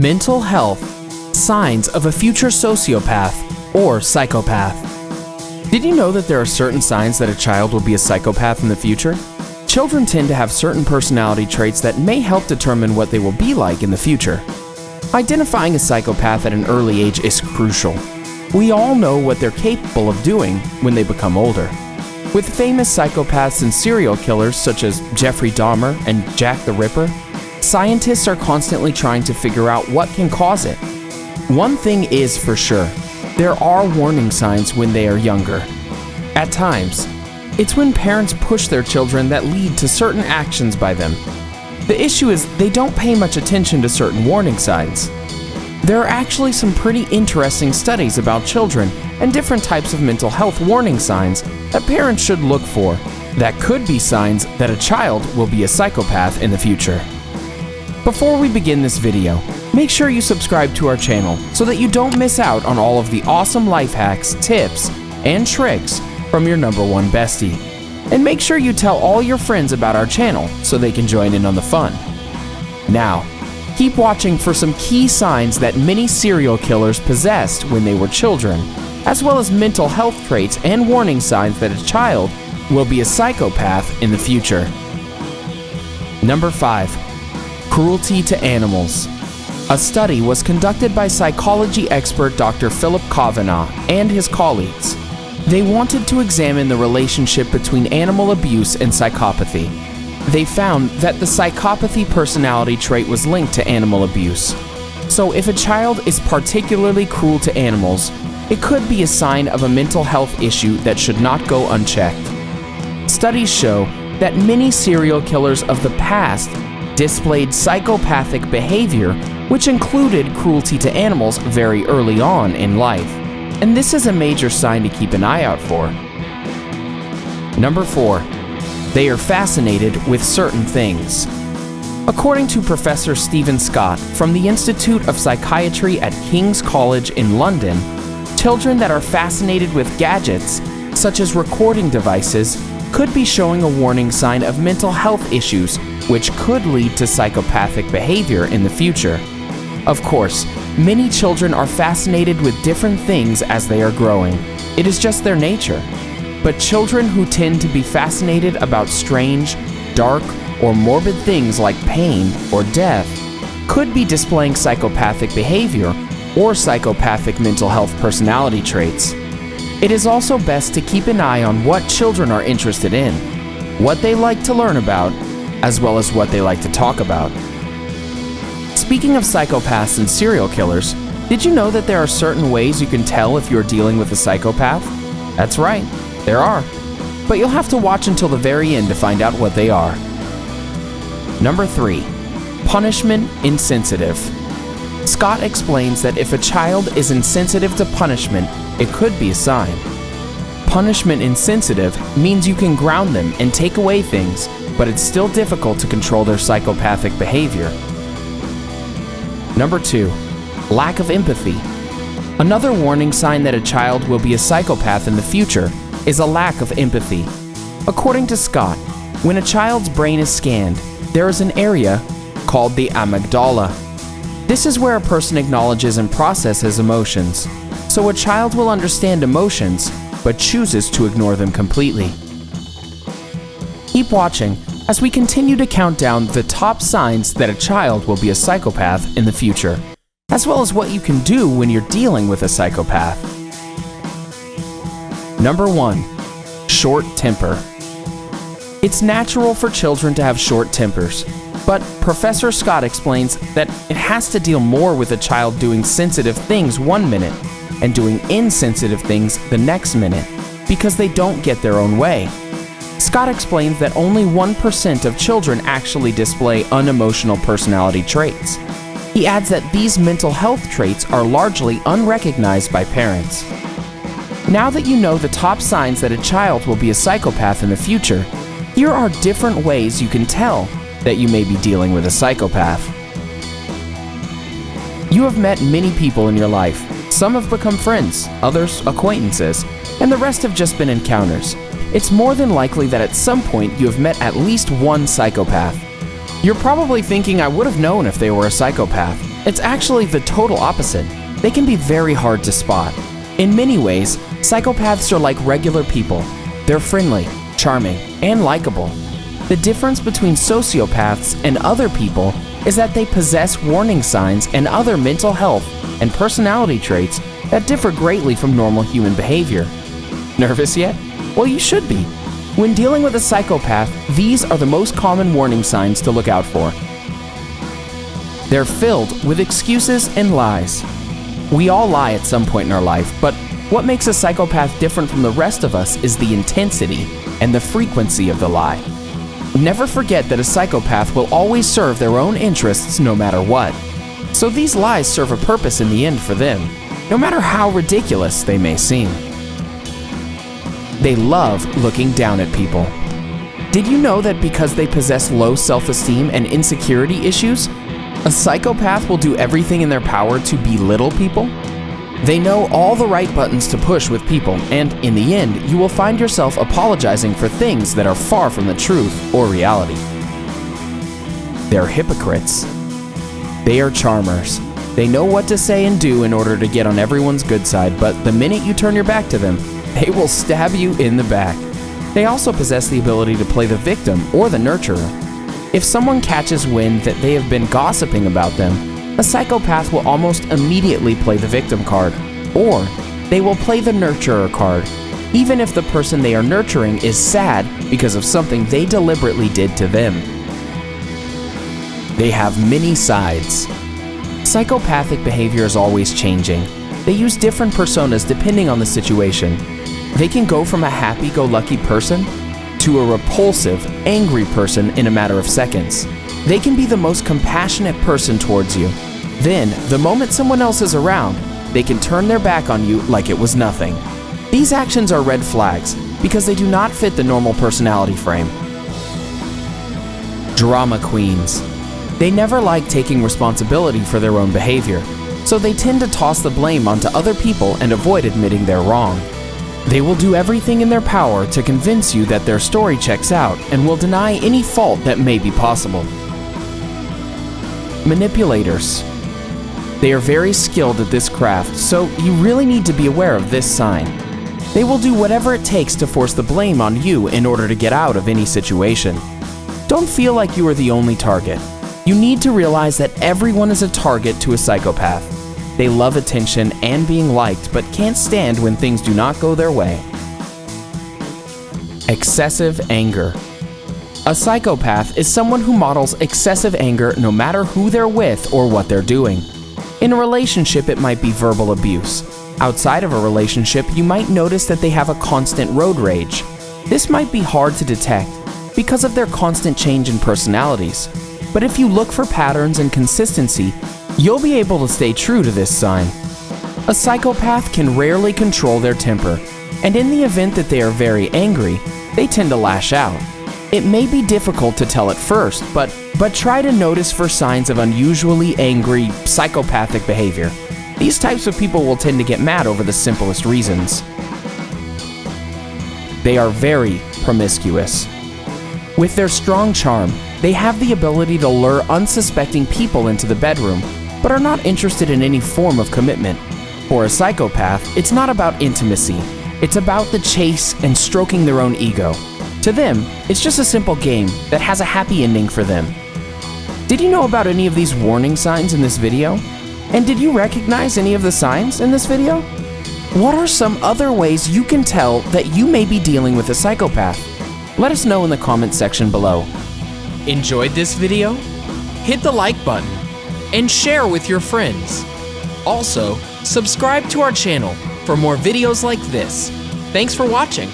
Mental health, signs of a future sociopath or psychopath. Did you know that there are certain signs that a child will be a psychopath in the future? Children tend to have certain personality traits that may help determine what they will be like in the future. Identifying a psychopath at an early age is crucial. We all know what they're capable of doing when they become older. With famous psychopaths and serial killers such as Jeffrey Dahmer and Jack the Ripper, scientists are constantly trying to figure out what can cause it. One thing is for sure, there are warning signs when they are younger. At times, it's when parents push their children that lead to certain actions by them. The issue is they don't pay much attention to certain warning signs. There are actually some pretty interesting studies about children and different types of mental health warning signs that parents should look for that could be signs that a child will be a psychopath in the future. Before we begin this video, make sure you subscribe to our channel so that you don't miss out on all of the awesome life hacks, tips, and tricks from your #1 bestie. And make sure you tell all your friends about our channel so they can join in on the fun. Now, keep watching for some key signs that many serial killers possessed when they were children, as well as mental health traits and warning signs that a child will be a psychopath in the future. Number 5. Cruelty to animals. A study was conducted by psychology expert Dr. Philip Kavanagh and his colleagues. They wanted to examine the relationship between animal abuse and psychopathy. They found that the psychopathy personality trait was linked to animal abuse. So if a child is particularly cruel to animals, it could be a sign of a mental health issue that should not go unchecked. Studies show that many serial killers of the past displayed psychopathic behavior, which included cruelty to animals very early on in life. And this is a major sign to keep an eye out for. Number 4. They are fascinated with certain things. According to Professor Stephen Scott from the Institute of Psychiatry at King's College in London, children that are fascinated with gadgets, such as recording devices, could be showing a warning sign of mental health issues, which could lead to psychopathic behavior in the future. Of course, many children are fascinated with different things as they are growing. It is just their nature. But children who tend to be fascinated about strange, dark, or morbid things like pain or death could be displaying psychopathic behavior or psychopathic mental health personality traits. It is also best to keep an eye on what children are interested in, what they like to learn about, as well as what they like to talk about. Speaking of psychopaths and serial killers, did you know that there are certain ways you can tell if you're dealing with a psychopath? That's right, there are. But you'll have to watch until the very end to find out what they are. Number 3. Punishment insensitive. Scott explains that if a child is insensitive to punishment, it could be a sign. Punishment insensitive means you can ground them and take away things, but it's still difficult to control their psychopathic behavior. Number 2. Lack of empathy. Another warning sign that a child will be a psychopath in the future is a lack of empathy. According to Scott, when a child's brain is scanned, there is an area called the amygdala. This is where a person acknowledges and processes emotions. So a child will understand emotions, but chooses to ignore them completely. Keep watching as we continue to count down the top signs that a child will be a psychopath in the future, as well as what you can do when you're dealing with a psychopath. Number 1. Short temper. It's natural for children to have short tempers, but Professor Scott explains that it has to deal more with a child doing sensitive things one minute and doing insensitive things the next minute because they don't get their own way. Scott explains that only 1% of children actually display unemotional personality traits. He adds that these mental health traits are largely unrecognized by parents. Now that you know the top signs that a child will be a psychopath in the future, here are different ways you can tell that you may be dealing with a psychopath. You have met many people in your life. Some have become friends, others acquaintances, and the rest have just been encounters. It's more than likely that at some point you have met at least one psychopath. You're probably thinking, I would have known if they were a psychopath. It's actually the total opposite. They can be very hard to spot. In many ways, psychopaths are like regular people. They're friendly, charming, and likable. The difference between sociopaths and other people is that they possess warning signs and other mental health and personality traits that differ greatly from normal human behavior. Nervous yet? Well, you should be. When dealing with a psychopath, these are the most common warning signs to look out for. They're filled with excuses and lies. We all lie at some point in our life, but what makes a psychopath different from the rest of us is the intensity and the frequency of the lie. Never forget that a psychopath will always serve their own interests no matter what. So these lies serve a purpose in the end for them, no matter how ridiculous they may seem. They love looking down at people. Did you know that because they possess low self-esteem and insecurity issues, a psychopath will do everything in their power to belittle people? They know all the right buttons to push with people, and in the end, you will find yourself apologizing for things that are far from the truth or reality. They're hypocrites. They are charmers. They know what to say and do in order to get on everyone's good side, but the minute you turn your back to them, they will stab you in the back. They also possess the ability to play the victim or the nurturer. If someone catches wind that they have been gossiping about them, a psychopath will almost immediately play the victim card, or they will play the nurturer card, even if the person they are nurturing is sad because of something they deliberately did to them. They have many sides. Psychopathic behavior is always changing. They use different personas depending on the situation. They can go from a happy-go-lucky person to a repulsive, angry person in a matter of seconds. They can be the most compassionate person towards you. Then, the moment someone else is around, they can turn their back on you like it was nothing. These actions are red flags because they do not fit the normal personality frame. Drama queens. They never like taking responsibility for their own behavior, so they tend to toss the blame onto other people and avoid admitting they're wrong. They will do everything in their power to convince you that their story checks out and will deny any fault that may be possible. Manipulators. They are very skilled at this craft, so you really need to be aware of this sign. They will do whatever it takes to force the blame on you in order to get out of any situation. Don't feel like you are the only target. You need to realize that everyone is a target to a psychopath. They love attention and being liked, but can't stand when things do not go their way. Excessive anger. A psychopath is someone who models excessive anger no matter who they're with or what they're doing. In a relationship, it might be verbal abuse. Outside of a relationship, you might notice that they have a constant road rage. This might be hard to detect because of their constant change in personalities. But if you look for patterns and consistency, you'll be able to stay true to this sign. A psychopath can rarely control their temper, and in the event that they are very angry, they tend to lash out. It may be difficult to tell at first, but try to notice for signs of unusually angry, psychopathic behavior. These types of people will tend to get mad over the simplest reasons. They are very promiscuous. With their strong charm, they have the ability to lure unsuspecting people into the bedroom, but are not interested in any form of commitment. For a psychopath, it's not about intimacy. It's about the chase and stroking their own ego. To them, it's just a simple game that has a happy ending for them. Did you know about any of these warning signs in this video? And did you recognize any of the signs in this video? What are some other ways you can tell that you may be dealing with a psychopath? Let us know in the comment section below. Enjoyed this video? Hit the like button and share with your friends. Also, subscribe to our channel for more videos like this. Thanks for watching.